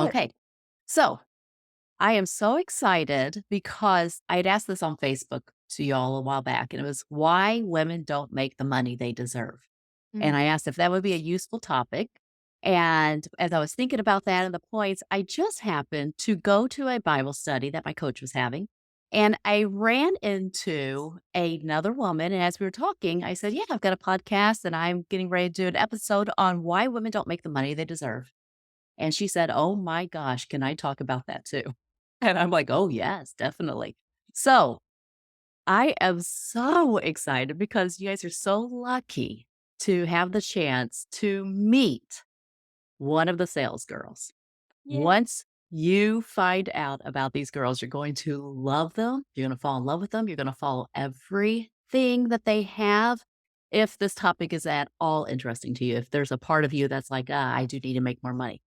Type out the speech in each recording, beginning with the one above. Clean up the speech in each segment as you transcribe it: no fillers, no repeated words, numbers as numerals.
Good. Okay. So I am so excited because I had asked this on Facebook to y'all a while back, and it was why women don't make the money they deserve. And Mm. I asked if that would be a useful topic. And as I was thinking about that and the points, I just happened to go to a Bible study that my coach was having. And I ran into another woman. And as we were talking, I said, yeah, I've got a podcast and I'm getting ready to do an episode on why women don't make the money they deserve. And she said, "Oh my gosh, can I talk about that too?" And I'm like, "Oh, yes, definitely." So I am so excited because you guys are so lucky to have the chance to meet one of the sales girls. Yeah. Once you find out about these girls, you're going to love them. You're going to fall in love with them. You're going to follow everything that they have. If this topic is at all interesting to you, if there's a part of you that's like, I do need to make more money,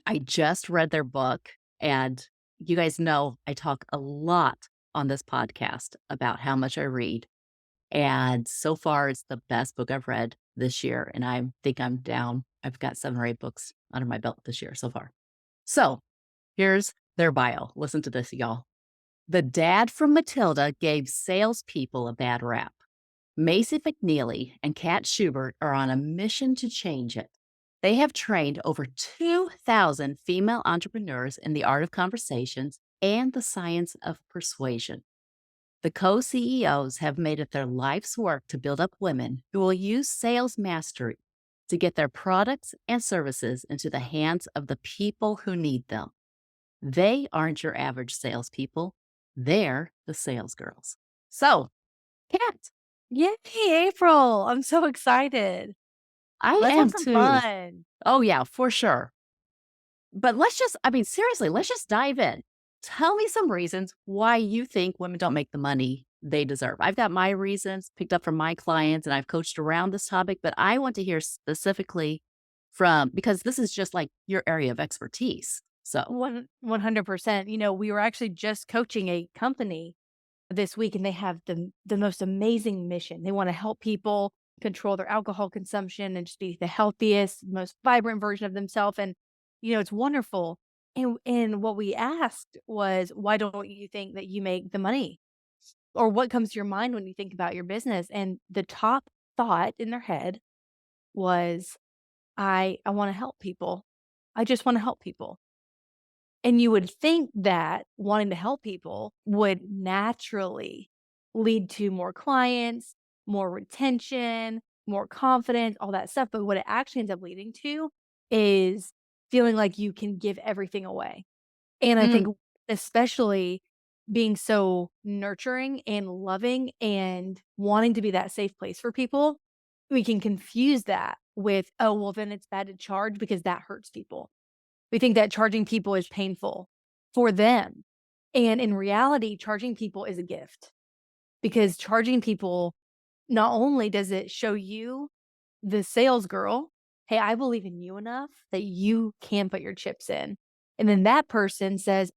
I just read their book, and you guys know I talk a lot on this podcast about how much I read. And so far, it's the best book I've read this year. And I think I'm down. I've got 7 or 8 books under my belt this year so far. So here's their bio. Listen to this, y'all. The dad from Matilda gave salespeople a bad rap. Macy McNeely and Kat Schubert are on a mission to change it. They have trained over 2,000 female entrepreneurs in the art of conversations and the science of persuasion. The co CEOs have made it their life's work to build up women who will use sales mastery to get their products and services into the hands of the people who need them. They aren't your average salespeople, they're the sales girls. So, Kat, Yay, April. I'm so excited. I Let's have am some too. fun. Oh, yeah, for sure. But let's just, I mean, seriously, let's just dive in. Tell me some reasons why you think women don't make the money they deserve. I've got my reasons picked up from my clients and I've coached around this topic, but I want to hear specifically from, because this is just like your area of expertise. So, 100%. We were actually just coaching a company this week and they have the most amazing mission. They want to help people control their alcohol consumption and just be the healthiest, most vibrant version of themselves. And it's wonderful. And what we asked was, why don't you think that you make the money? Or what comes to your mind when you think about your business? And the top thought in their head was, I want to help people. I just want to help people. And you would think that wanting to help people would naturally lead to more clients, more retention, more confidence, all that stuff. But what it actually ends up leading to is feeling like you can give everything away. And I mm, think especially being so nurturing and loving and wanting to be that safe place for people, we can confuse that with, oh, well, then it's bad to charge because that hurts people. We think that charging people is painful for them. And in reality, charging people is a gift because charging people, not only does it show you, the sales girl, hey, I believe in you enough that you can put your chips in. And then that person says,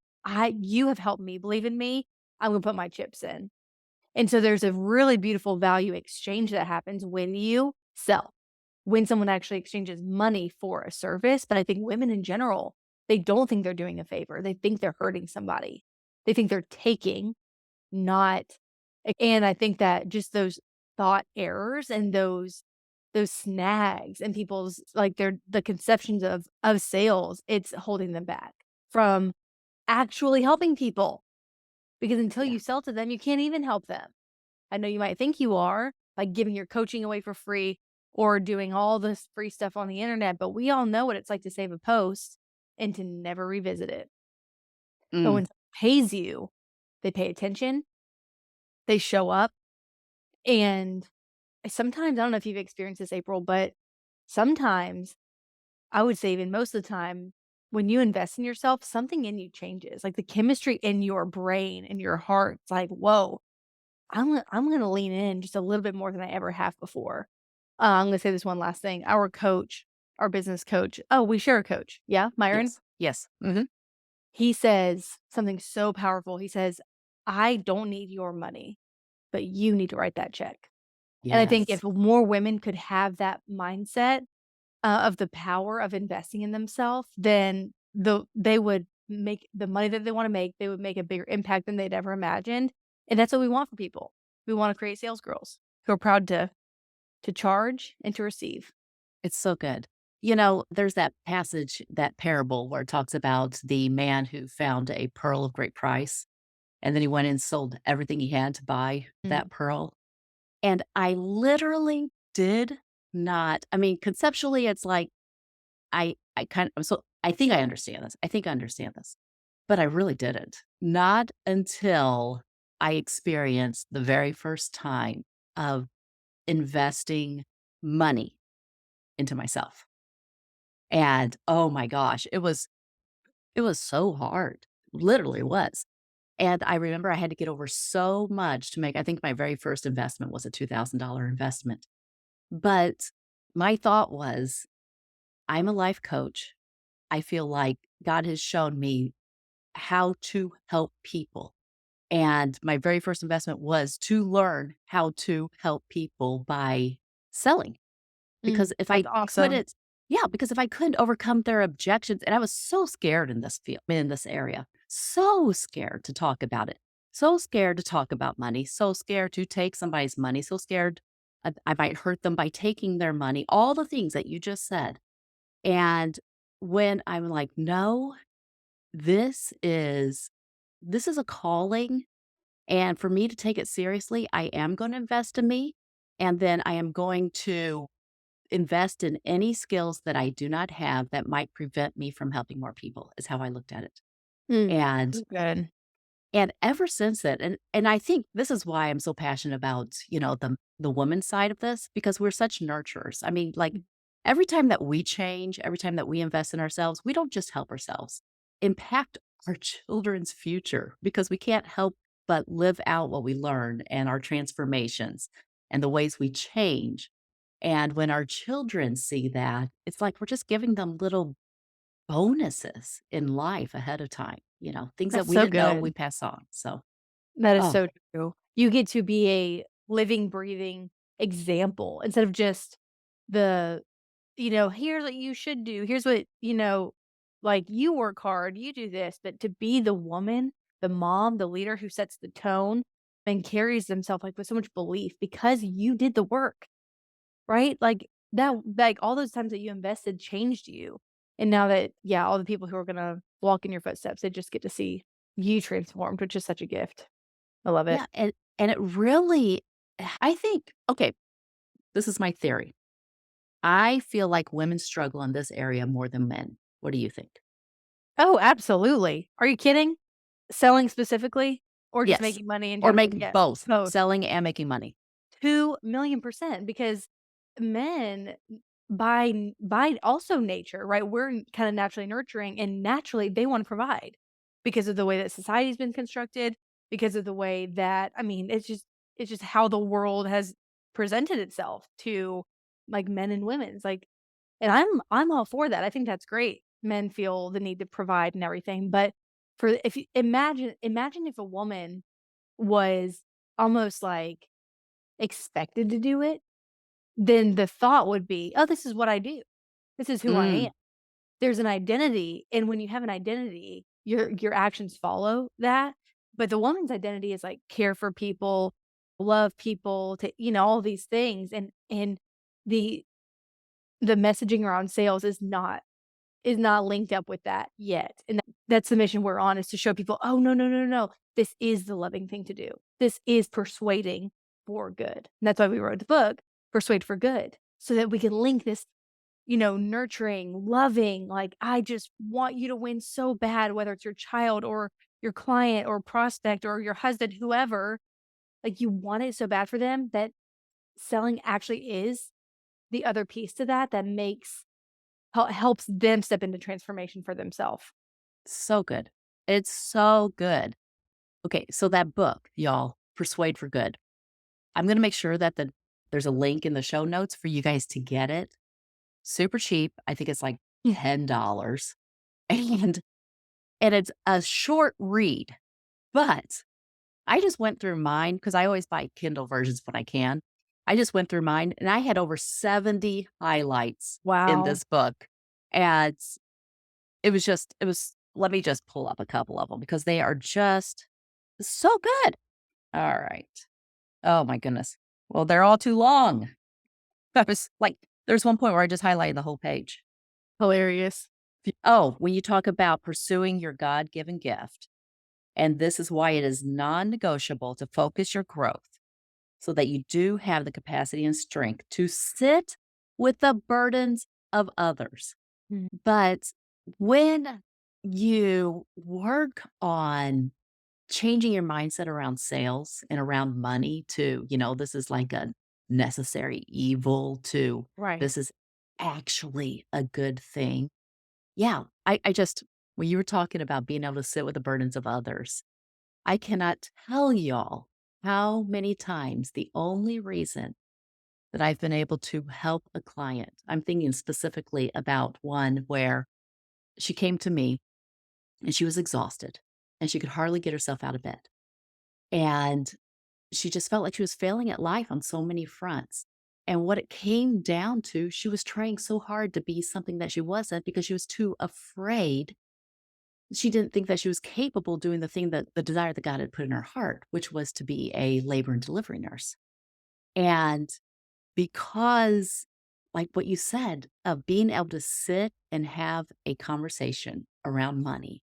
you have helped me believe in me. I'm going to put my chips in. And so there's a really beautiful value exchange that happens when you sell, when someone actually exchanges money for a service. But I think women in general, they don't think they're doing a favor. They think they're hurting somebody. They think they're taking, not. And I think that just those thought errors and those snags and people's like the conceptions of sales, it's holding them back from actually helping people because until yeah. you sell to them, you can't even help them. I know you might think you are by giving your coaching away for free or doing all this free stuff on the internet, but we all know what it's like to save a post and to never revisit it. But Mm, when someone pays you, they pay attention, they show up, and sometimes, I don't know if you've experienced this, April, but sometimes I would say even most of the time, when you invest in yourself, something in you changes. Like the chemistry in your brain and your heart, it's like, whoa, I'm gonna lean in just a little bit more than I ever have before. I'm gonna say this one last thing. Our coach, our business coach, oh, we share a coach. Yeah, Myron. yes. Yes. Hmm. He says something so powerful. He says, I don't need your money, but you need to write that check. And I think Yes. if more women could have that mindset of the power of investing in themselves, then they would make the money that they wanna make, they would make a bigger impact than they'd ever imagined, and that's what we want for people. We wanna create sales girls who are proud to charge and to receive. It's so good. There's that passage, that parable where it talks about the man who found a pearl of great price, and then he went and sold everything he had to buy Mm, that pearl. And I literally did not, I mean, conceptually, it's like I kind of, so I think I understand this. I think I understand this, but I really didn't. Not until I experienced the very first time of investing money into myself. And oh my gosh, it was so hard. Literally was. And I remember I had to get over so much to make, I think my very first investment was a $2,000 investment. But my thought was, I'm a life coach. I feel like God has shown me how to help people. And my very first investment was to learn how to help people by selling. Because if I that's awesome. couldn't, yeah, because if I couldn't overcome their objections, and I was so scared in this field, in this area, so scared to talk about it, so scared to talk about money, so scared to take somebody's money, so scared I might hurt them by taking their money, all the things that you just said. And when I'm like, no, this is this is a calling, and for me to take it seriously, I am going to invest in me, and then I am going to invest in any skills that I do not have that might prevent me from helping more people, is how I looked at it. And Good. ever since then, and I think this is why I'm so passionate about, the woman side of this, because we're such nurturers. I mean, like, every time that we change, every time that we invest in ourselves, we don't just help ourselves, impact our children's future, because we can't help but live out what we learn and our transformations and the ways we change. And when our children see that, it's like we're just giving them little bonuses in life ahead of time, things that That's we so didn't know we good. pass on. So, That is oh, so true. You get to be a living, breathing example instead of just the, "Here's what you should do. Here's what," like, "You work hard, you do this," but to be the woman, the mom, the leader who sets the tone and carries themselves, like, with so much belief because you did the work, right? Like, all those times that you invested changed you, and now that yeah, all the people who are gonna walk in your footsteps, they just get to see you transformed, which is such a gift. I love it. yeah, and it really, I think, okay, this is my theory. I feel like women struggle in this area more than men. What do you think? Oh, absolutely. Are you kidding? Selling specifically or just Yes, making money in or general? make Yes, both both. selling and making money. 2,000,000% because men by also nature, right? We're kinda naturally nurturing and naturally they wanna provide because of the way that society's been constructed, because of the way that I mean, it's just how the world has presented itself to, like, men and women. It's like and I'm all for that. I think that's great. Men feel the need to provide and everything, but for if you imagine if a woman was almost, like, expected to do it, then the thought would be, "Oh, this is what I do. This is who I am." Mm, There's an identity, and when you have an identity, your actions follow that, but the woman's identity is, like, care for people, love people, to all these things, and the the messaging around sales is not linked up with that yet, and that's the mission we're on is to show people, "Oh, no, no, no, no, this is the loving thing to do. This is persuading for good." And that's why we wrote the book, Persuade for Good, so that we can link this, nurturing, loving, like, I just want you to win so bad, whether it's your child or your client or prospect or your husband, whoever, like, you want it so bad for them that selling actually is the other piece to that that makes helps them step into transformation for themselves. so good. It's so good. Okay, so that book, y'all, Persuade for Good. I'm gonna make sure that there's a link in the show notes for you guys to get it. Super cheap. I think it's like $10. And it's a short read, but I just went through mine because I always buy Kindle versions when I can. I just went through mine and I had over 70 highlights in Wow. this book. And it was let me just pull up a couple of them because they are just so good. All right. Oh my goodness. Well, they're all too long. I was like, there's one point where I just highlighted the whole page. Hilarious. Oh, when you talk about pursuing your God given gift, and this is why it is non negotiable to focus your growth so that you do have the capacity and strength to sit with the burdens of others. Mhm. But when you work on changing your mindset around sales and around money to, this is like a necessary evil to Right. this is actually a good thing. Yeah. I just, when you were talking about being able to sit with the burdens of others, I cannot tell y'all how many times the only reason that I've been able to help a client, I'm thinking specifically about one where she came to me and she was exhausted and she could hardly get herself out of bed. And she just felt like she was failing at life on so many fronts. And what it came down to, she was trying so hard to be something that she wasn't because she was too afraid. She didn't think that she was capable doing the thing that the desire that God had put in her heart, which was to be a labor and delivery nurse. And because, like what you said, of being able to sit and have a conversation around money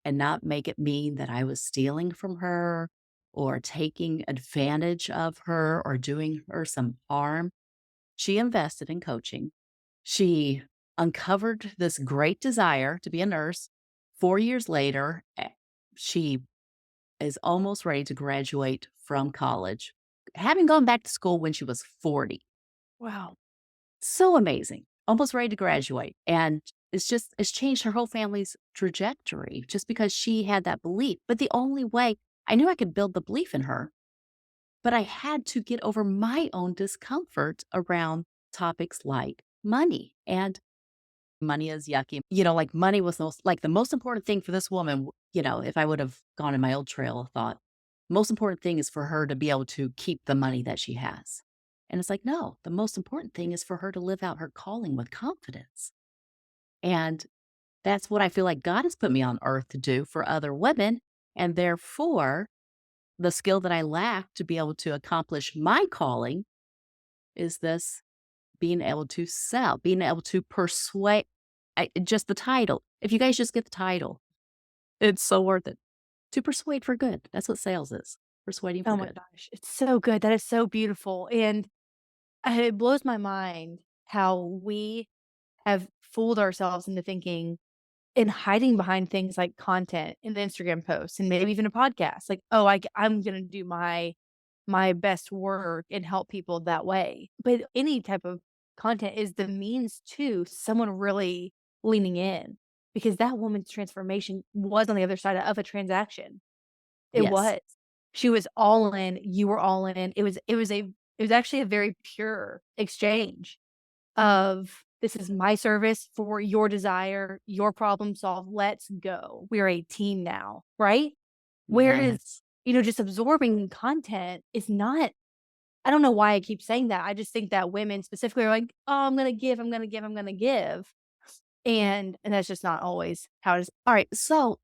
and not make it mean that I was stealing from her or taking advantage of her or doing her some harm. She invested in coaching. She uncovered this great desire to be a nurse. 4 years later, she is almost ready to graduate from college, having gone back to school when she was 40. Wow. So amazing. Almost ready to graduate. And it's changed her whole family's trajectory just because she had that belief. But the only way I knew I could build the belief in her, but I had to get over my own discomfort around topics like money. And money is yucky. Like money was the most important thing for this woman. If I would have gone in my old trail of thought, most important thing is for her to be able to keep the money that she has. And it's like, no, the most important thing is for her to live out her calling with confidence. And that's what I feel like God has put me on earth to do for other women. And therefore, the skill that I lack to be able to accomplish my calling is this being able to sell, being able to persuade. Just the title. If you guys just get the title, it's so worth it. To persuade for good. That's what sales is. Persuading for Oh my good. gosh, it's so good. That is so beautiful, and it blows my mind how we have fooled ourselves into thinking and hiding behind things like content in the Instagram posts and maybe even a podcast. Like, "Oh, I'm gonna do my best work and help people that way." But any type of content is the means to someone really leaning in because that woman's transformation was on the other side of a transaction. It Yes. was. She was all in, you were all in. It was actually a very pure exchange of, "This is my service for your desire, your problem solved, let's go. We're a team now," right? Whereas, Yes. just absorbing content is not. I don't know why I keep saying that. I just think that women specifically are like, "Oh, I'm gonna give, I'm gonna give, I'm gonna give." And that's just not always how it is. All right. So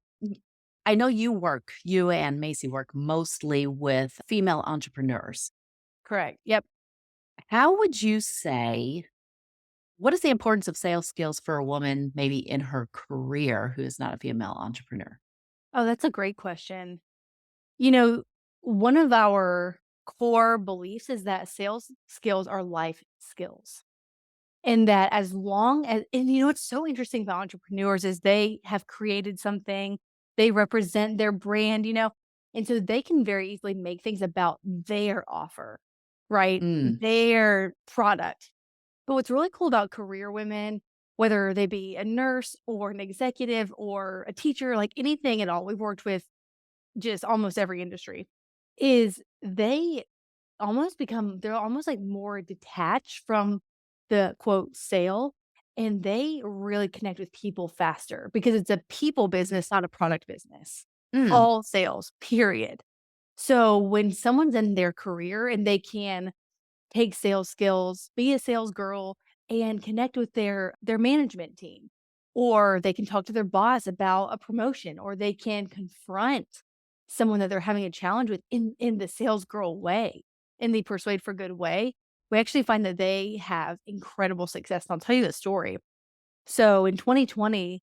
I know you and Macy work mostly with female entrepreneurs. Correct. Yep. How would you say, what is the importance of sales skills for a woman, maybe in her career, who is not a female entrepreneur? Oh, that's a great question. You know, one of our core beliefs is that sales skills are life skills. And that as long as, and what's so interesting about entrepreneurs is they have created something, they represent their brand, and so they can very easily make things about their offer, right? Mm, Their product. But what's really cool about career women, whether they be a nurse or an executive or a teacher, like anything at all, we've worked with just almost every industry, is they're almost like more detached from the quote sale, and they really connect with people faster because it's a people business, not a product business. mm, All sales, period. So when someone's in their career and they can take sales skills, be a sales girl, and connect with their management team, or they can talk to their boss about a promotion, or they can confront someone that they're having a challenge with in the sales girl way, in the persuade for good way. We actually find that they have incredible success, and I'll tell you a story. So in 2020,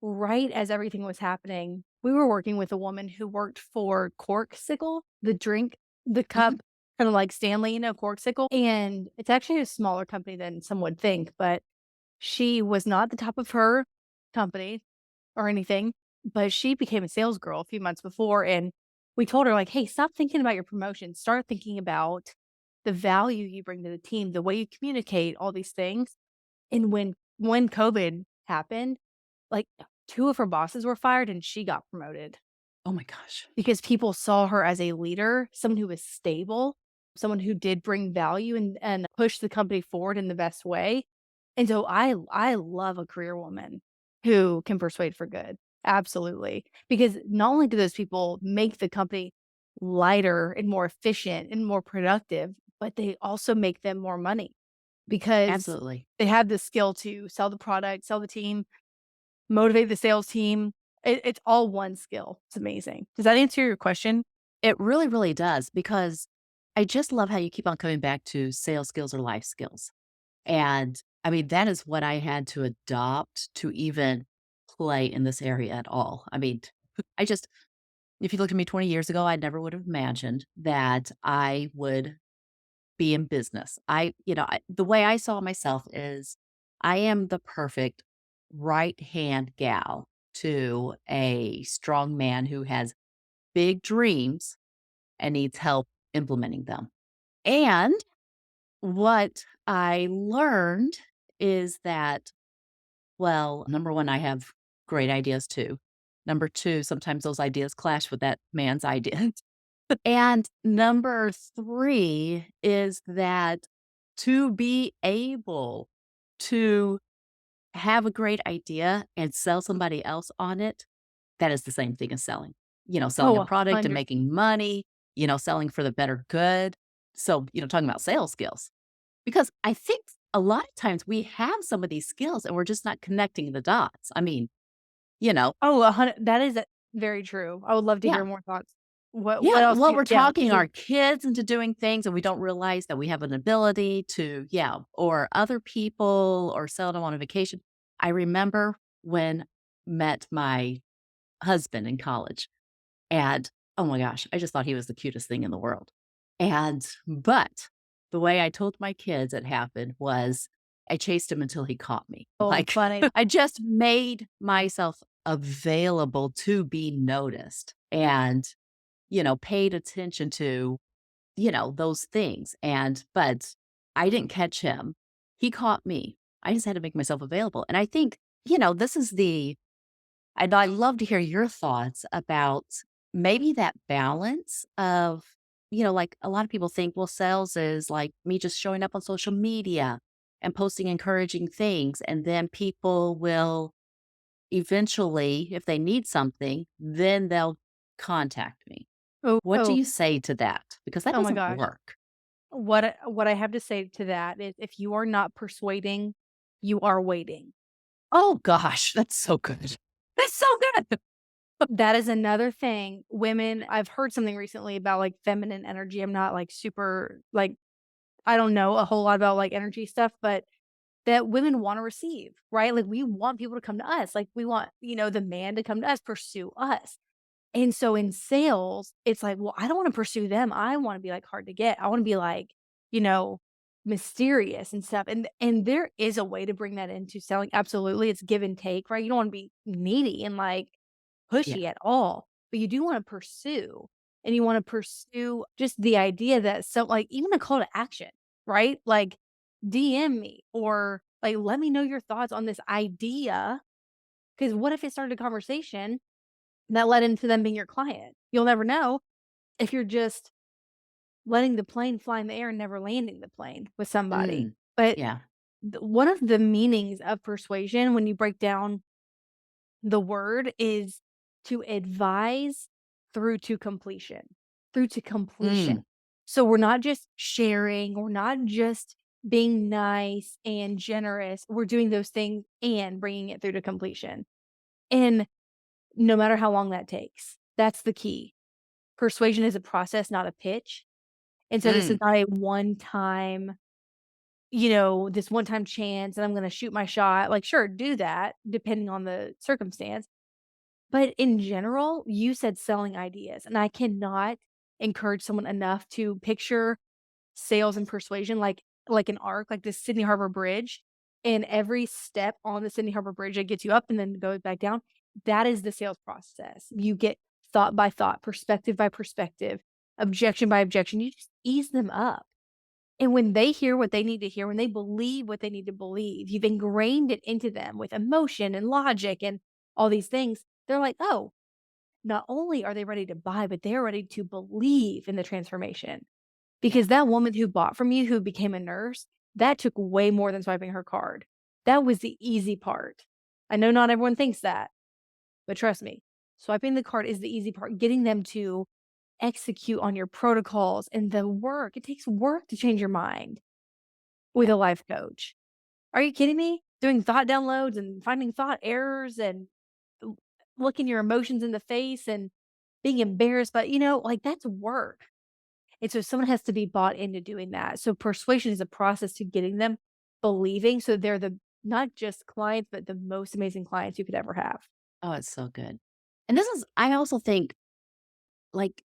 right as everything was happening, we were working with a woman who worked for Corksicle, the drink, the Mhm. cup, kinda like Stanley, Corksicle, and it's actually a smaller company than some would think, but she was not at the top of her company or anything, but she became a sales girl a few months before, and we told her, like, "Hey, stop thinking about your promotion, start thinking about the value you bring to the team, the way you communicate, all these things." And when COVID happened, like, 2 of her bosses were fired and she got promoted Oh my gosh. because people saw her as a leader, someone who was stable, someone who did bring value and push the company forward in the best way. And so I love a career woman who can persuade for good. Absolutely. Because not only do those people make the company lighter and more efficient and more productive, but they also make them more money because Absolutely. they have the skill to sell the product, sell the team, motivate the sales team. It's all one skill. It's amazing. Does that answer your question? It really, really does because I just love how you keep on coming back to sales skills or life skills. And I mean, that is what I had to adopt to even play in this area at all. I mean, I just, if you looked at me 20 years ago, I never would have imagined that I would be in business. The way I saw myself is I am the perfect right hand gal to a strong man who has big dreams and needs help implementing them. And what I learned is that, well, number one, I have great ideas too. Number two, sometimes those ideas clash with that man's ideas. And number three is that to be able to have a great idea and sell somebody else on it, that is the same thing as selling. Selling Oh, a product and 100. making money, selling for the better good. So, talking about sales skills. Because I think a lot of times we have some of these skills and we're just not connecting the dots. I mean, you know, Oh, 100, that is, very true. I would love to yeah. hear more thoughts. What Yeah, else do well, you we're yeah, talking please. our kids into doing things and we don't realize that we have an ability to, yeah, or other people or sell them on a vacation. I remember when met my husband in college. And, oh my gosh, I just thought he was the cutest thing in the world. But the way I told my kids it happened was I chased him until he caught me. Oh, Like, funny. I just made myself available to be noticed and, paid attention to, those things. But I didn't catch him. He caught me. I just had to make myself available. And I think, this is I'd love to hear your thoughts about maybe that balance of, like a lot of people think, well, sales is like me just showing up on social media and posting encouraging things. And then people will eventually, if they need something, then they'll contact me. Oh, What do oh, you say to that? Because that oh my doesn't gosh. work. What I have to say to that is if you are not persuading, you are waiting. Oh gosh, that's so good. That's so good. That is another thing. Women I've heard something recently about, like, feminine energy. I'm not, like, super, like, I don't know a whole lot about, like, energy stuff, but that women wanna receive, right? Like, we want people to come to us. Like, we want, the man to come to us, pursue us. And so in sales, it's like, well, I don't wanna pursue them. I wanna be, like, hard to get. I wanna be, like, you know, mysterious and stuff. And there is a way to bring that into selling. Absolutely. It's give and take, right? You don't wanna be needy and, like, Yeah. pushy at all, but you do wanna pursue, and you wanna pursue just the idea that like, even a call to action, right? Like, DM me or, like, let me know your thoughts on this idea. Because what if it started a conversation that led into them being your client? You'll never know if you're just letting the plane fly in the air and never landing the plane with somebody. Mm. But Yeah. one of the meanings of persuasion when you break down the word is to advise through to completion, through to completion. Mm. So we're not just sharing, we're not just being nice and generous. We're doing those things and bringing it through to completion. And no matter how long that takes, that's the key. Persuasion is a process, not a pitch. And so this is Mm, not a one time, this one time chance and I'm going to shoot my shot. Like, sure, do that depending on the circumstance. But in general, you said selling ideas, and I cannot encourage someone enough to picture sales and persuasion like an arc, like the Sydney Harbor Bridge, and every step on the Sydney Harbor Bridge that gets you up and then goes back down, that is the sales process. You get thought by thought, perspective by perspective, objection by objection. You just ease them up. And when they hear what they need to hear, when they believe what they need to believe, you've ingrained it into them with emotion and logic and all these things. They're like, "Oh, not only are they ready to buy, but they're ready to believe in the transformation." yeah. Because that woman who bought from you, who became a nurse, that took way more than swiping her card. That was the easy part. I know not everyone thinks that, but trust me, swiping the card is the easy part. Getting them to execute on your protocols and the work, it takes work to change your mind with Yeah. a life coach. Are you kidding me? Doing thought downloads and finding thought errors and l looking your emotions in the face and being embarrassed, but, like, that's work. And so someone has to be bought into doing that. So persuasion is a process to getting them believing so they're the not just clients, but the most amazing clients you could ever have. Oh, it's so good. And this is I also think, like,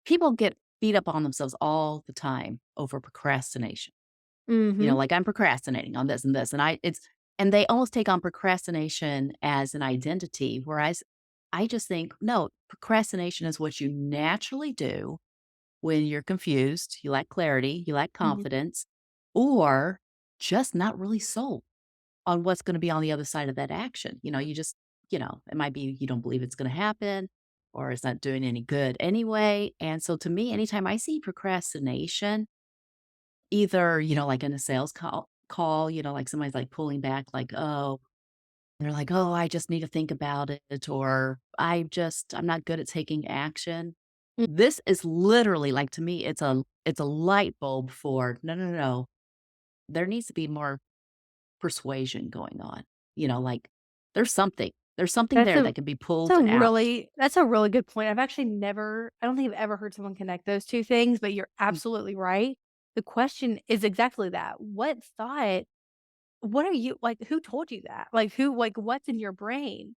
people get beat up on themselves all the time over procrastination. Mhm. Like, I'm procrastinating on this, and and they almost take on procrastination as an identity, whereas I just think, no, procrastination is what you naturally do when you're confused, you lack clarity, you lack Mhm. confidence, or just not really sold on what's gonna be on the other side of that action. You just it might be you don't believe it's gonna happen or it's not doing any good anyway. And so to me, anytime I see procrastination, either, like in a sales call, like somebody's like pulling back, like, oh, they're like, oh, I just need to think about it, or I'm not good at taking action. Mm. This is literally like to me, it's a light bulb for no, no, no. There needs to be more persuasion going on. Like there's something That's there a that can be pulled out. that's a really good point. I've actually never I don't think I've ever heard someone connect those 2 things, but you're Mm, absolutely right. The question is exactly that. What are you like, who told you that? What's in your brain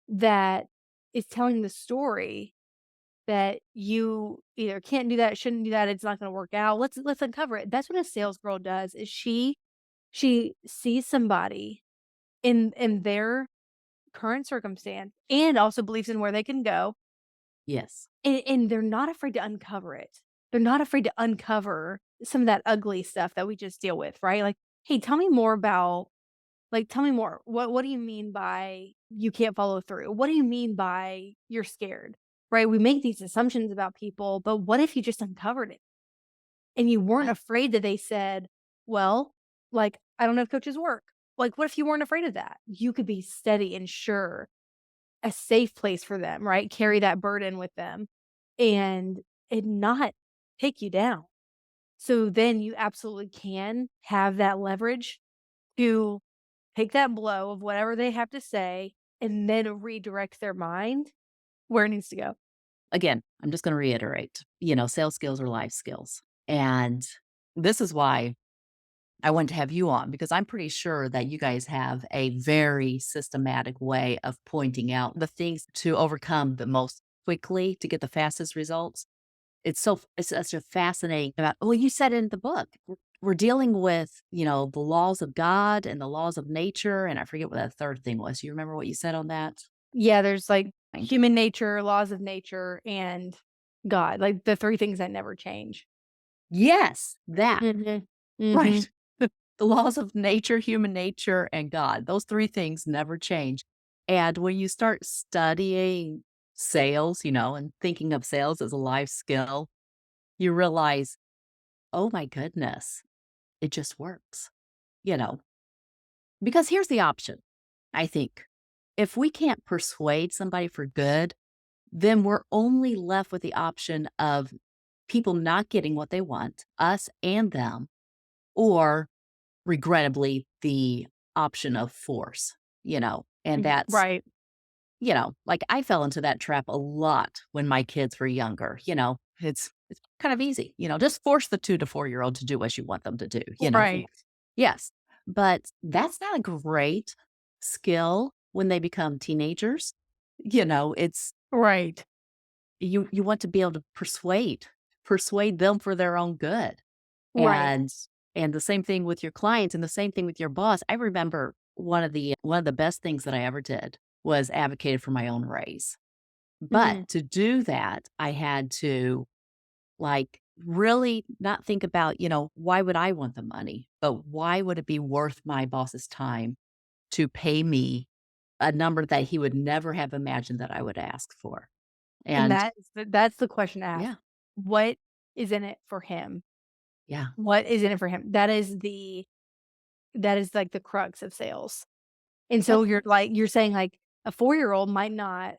that is telling the story that you either can't do that, shouldn't do that, it's not gonna work out. Let's uncover it. That's what a sales girl does is she sees somebody in their current circumstance and also believes in where they can go, yes. and they're not afraid to uncover it. They're not afraid to uncover some of that ugly stuff that we just deal with, right? Like, "Hey, tell me more about tell me more. What do you mean by you can't follow through? What do you mean by you're scared?" Right? We make these assumptions about people, but what if you just uncovered it and you weren't What? afraid that they said, "Well, I don't know if coaches work." Like, what if you weren't afraid of that? You could be steady and sure, a safe place for them, right? Carry that burden with them and it not take you down. So then you absolutely can have that leverage to take that blow of whatever they have to say and then redirect their mind where it needs to go. Again, I'm just going to reiterate, sales skills are life skills. And this is why I wanted to have you on because I'm pretty sure that you guys have a very systematic way of pointing out the things to overcome the most quickly to get the fastest results. It's such a fascinating about, well, you said it in the book. We're dealing with, the laws of God and the laws of nature. And I forget what that third thing was. You remember what you said on that? Yeah, there's Kind of. human nature, laws of nature, and God, like the 3 things that never change. Yes, that. Mhm. Mhm. Right. The laws of nature, human nature, and God. Those 3 things never change. And when you start studying sales, and thinking of sales as a life skill, you realize, "Oh my goodness, it just works." You know? Because here's the option, I think. If we can't persuade somebody for good, then we're only left with the option of people not getting what they want, us and them, or regrettably the option of force, and that's, Right. like I fell into that trap a lot when my kids were younger. It's kind of easy, just force the 2 to 4 year old to do what you want them to do. Right. Yes, but that's not a great skill when they become teenagers. It's Right. you want to be able to persuade them for their own good. Right. And and the same thing with your clients and the same thing with your boss. I remember one of the best things that I ever did was advocated for my own raise. But Mhm. to do that, I had to like really not think about, why would I want the money, but why would it be worth my boss's time to pay me a number that he would never have imagined that I would ask for. And And that's the question to ask. yeah, What is in it for him? yeah, What is in it for him? That is, like, the crux of sales. And yep, so you're saying, like, a four-year-old might not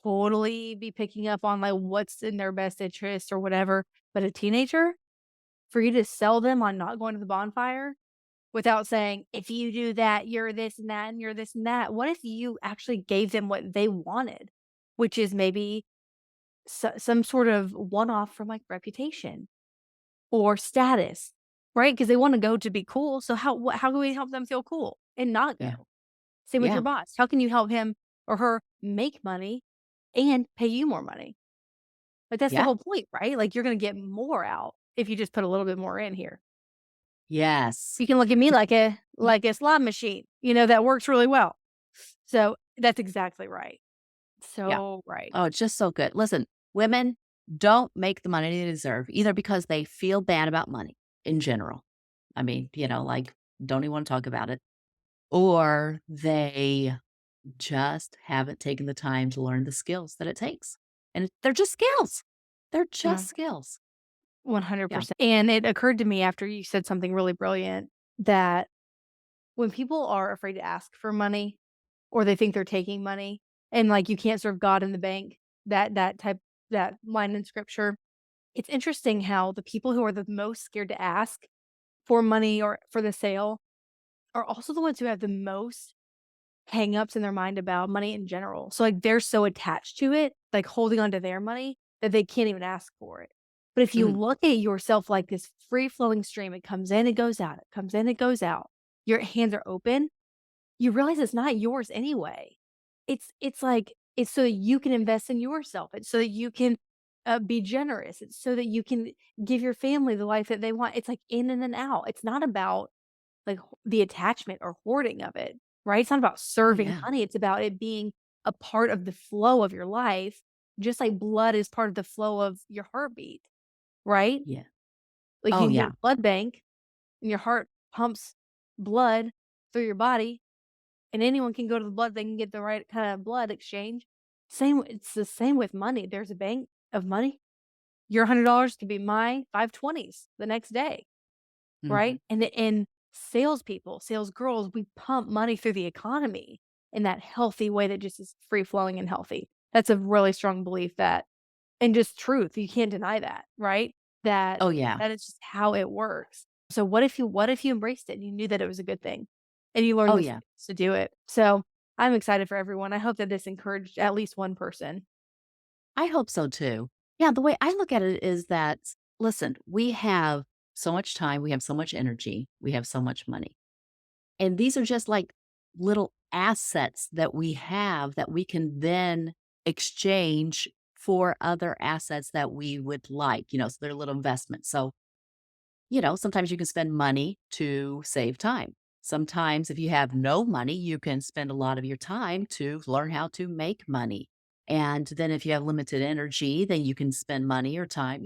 totally be picking up on, like, what's in their best interest or whatever, but a teenager, for you to sell them on not going to the bonfire without saying, "If you do that, you're this and that, and you're this and that." What if you actually gave them what they wanted? Which is maybe some sort of one-off from, like, reputation or status, right? Because they wanna go to be cool, so how can we help them feel cool and not yeah, go? Same with your yeah, boss. How can you help him or her make money and pay you more money? Like, that's the yeah, whole point, right? Like, you're gonna get more out if you just put a little bit more in here. yes, You can look at me like a slot machine, that works really well. So, that's exactly right. yeah. So right. Oh, it's just so good. Listen, women don't make the money they deserve either because they feel bad about money in general. I mean, like, don't even want to talk about it, or they just haven't taken the time to learn the skills that it takes. And they're just skills. They're just No, skills. Yeah. 100%. And it occurred to me after you said something really brilliant that when people are afraid to ask for money or they think they're taking money and, like, you can't serve God in the bank, that line in scripture, it's interesting how the people who are the most scared to ask for money or for the sale are also the ones who have the most hang-ups in their mind about money in general. So, like, they're so attached to it, like, holding on to their money that they can't even ask for it. But if you Mm, look at yourself like this free-flowing stream, it comes in, it goes out, it comes in, it goes out. Your hands are open, you realize it's not yours anyway. It's like it's so that you can invest in yourself. It's so that you can, be generous. It's so that you can give your family the life that they want. It's like in and then out. It's not about, like, the attachment or hoarding of it, right? It's not about oh, serving yeah. money. It's about it being a part of the flow of your life, just like blood is part of the flow of your heartbeat, right? Yeah. Like, you Oh, can get yeah. a blood bank and your heart pumps blood through your body and anyone can go to the blood they can get the right kind of blood exchange. It's the same with money. There's a bank of money. Your $100 could be my 520s the next day, Mhm. right? And salespeople, sales girls, we pump money through the economy in that healthy way that just is free flowing and healthy. That's a really strong belief that and just truth, you can't deny that, right? That Oh, yeah. that is just how it works. So what if you embraced it and you knew that it was a good thing and you learned Oh, the yeah. skills to do it? So, I'm excited for everyone. I hope that this encouraged at least one person. I hope so too. Yeah, the way I look at it is that, listen, we have so much time, we have so much energy, we have so much money. And these are just like little assets that we have that we can then exchange for other assets that we would like, so they're little investments. So, sometimes you can spend money to save time. Sometimes, if you have no money, you can spend a lot of your time to learn how to make money. And then, if you have limited energy, then you can spend money or time.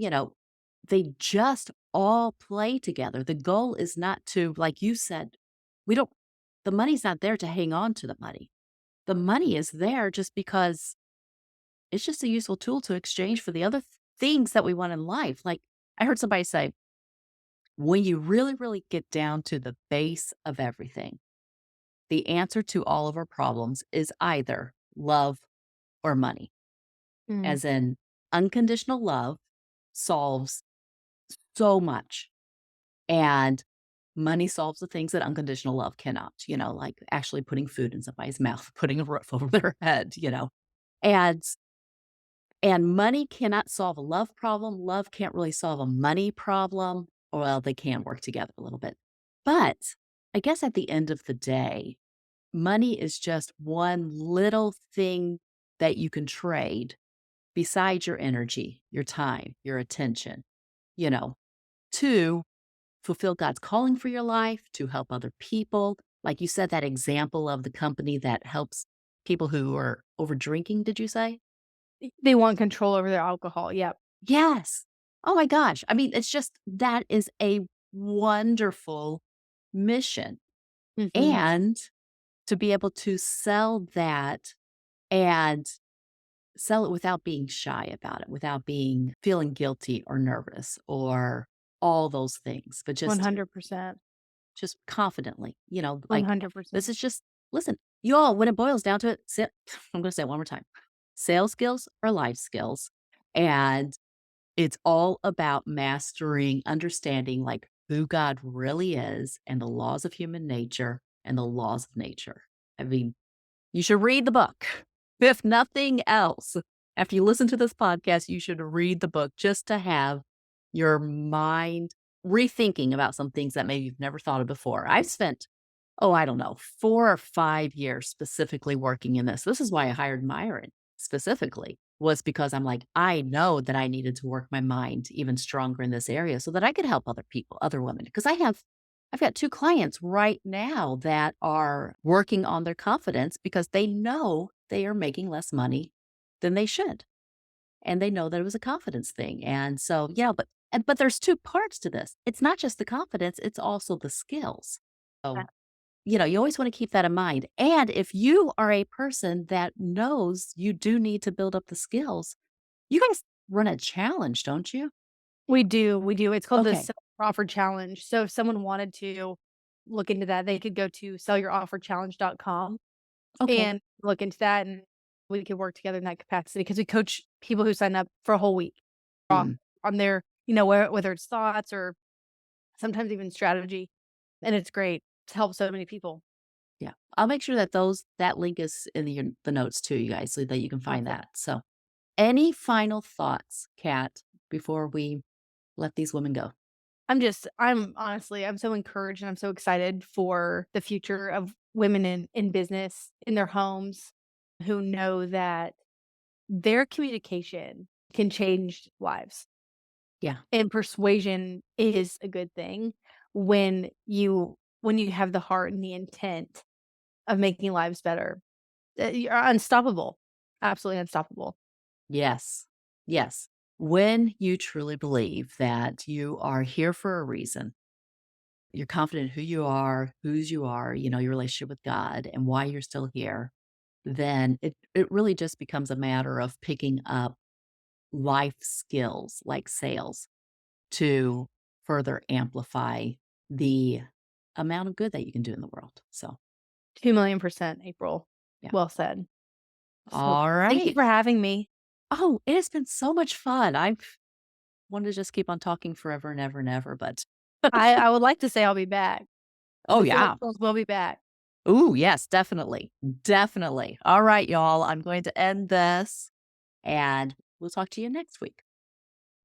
They just all play together. The goal is not to, like you said, we don't, the money's not there to hang on to the money. The money is there just because it's just a useful tool to exchange for the other things that we want in life. Like I heard somebody say, when you really, really get down to the base of everything, the answer to all of our problems is either love or money, Mm, as in unconditional love solves so much. And Money solves the things that unconditional love cannot, like actually putting food in somebody's mouth, putting a roof over their head. And and money cannot solve a love problem. Love can't really solve a money problem. Well, they can work together a little bit. But I guess at the end of the day, money is just one little thing that you can trade besides your energy, your time, your attention, you know, to fulfill God's calling for your life, to help other people. Like you said, that example of the company that helps people who are over drinking, did you say? They want control over their alcohol, yep. Yes. Oh my gosh. I mean, it's just that is a wonderful mission. Mhm. And to be able to sell that and sell it without being shy about it, without being feeling guilty or nervous or all those things, but just 100%. confidently, like, this 100%. is just listen, you all, when it boils down to it, I'm gonna say it one more time. Sales skills are life skills, and it's all about mastering, understanding, like, who God really is and the laws of human nature and the laws of nature. I mean, you should read the book. If nothing else, after you listen to this podcast, you should read the book just to have your mind rethinking about some things that maybe you've never thought of before. I've spent, oh, I don't know, 4 or 5 years specifically working in this. This is why I hired Myron specifically, was because I'm like, I know that I needed to work my mind even stronger in this area so that I could help other people, other women. Because I've got 2 clients right now that are working on their confidence because they know they are making less money than they should. And they know that it was a confidence thing. And so, yeah, but there's 2 parts to this. It's not just the confidence, it's also the skills. So, you always want to keep that in mind. And if you are a person that knows you do need to build up the skills, you guys run a challenge, don't you? We do. It's called the Okay. Sell Your Offer Challenge. So if someone wanted to look into that, they could go to sellyourofferchallenge.com Okay. and look into that, and we could work together in that capacity because we coach people who sign up for a whole week off Mm, on their, whether it's thoughts or sometimes even strategy, and it's great to help so many people. yeah. I'll make sure that that link is in the notes too, you guys, so that you can find Awesome. that. So, any final thoughts, Kat, before we let these women go? I'm honestly, I'm so encouraged and I'm so excited for the future of women in business, in their homes, who know that their communication can change lives. Yeah. And persuasion is a good thing when you have the heart and the intent of making lives better. You're unstoppable. Absolutely unstoppable. Yes. Yes. When you truly believe that you are here for a reason, you're confident who you are, whose you are, your relationship with God and why you're still here, then it really just becomes a matter of picking up life skills like sales to further amplify the amount of good that you can do in the world. So, 2,000,000%, April. yeah. Well said. So, All thank you right. for having me. Oh, it has been so much fun. I've wanted to just keep on talking forever and ever and ever, but I would like to say I'll be back. oh, The yeah. Salesgirls will be back. Ooh, yes, definitely. Definitely. All right, y'all. I'm going to end this and we'll talk to you next week.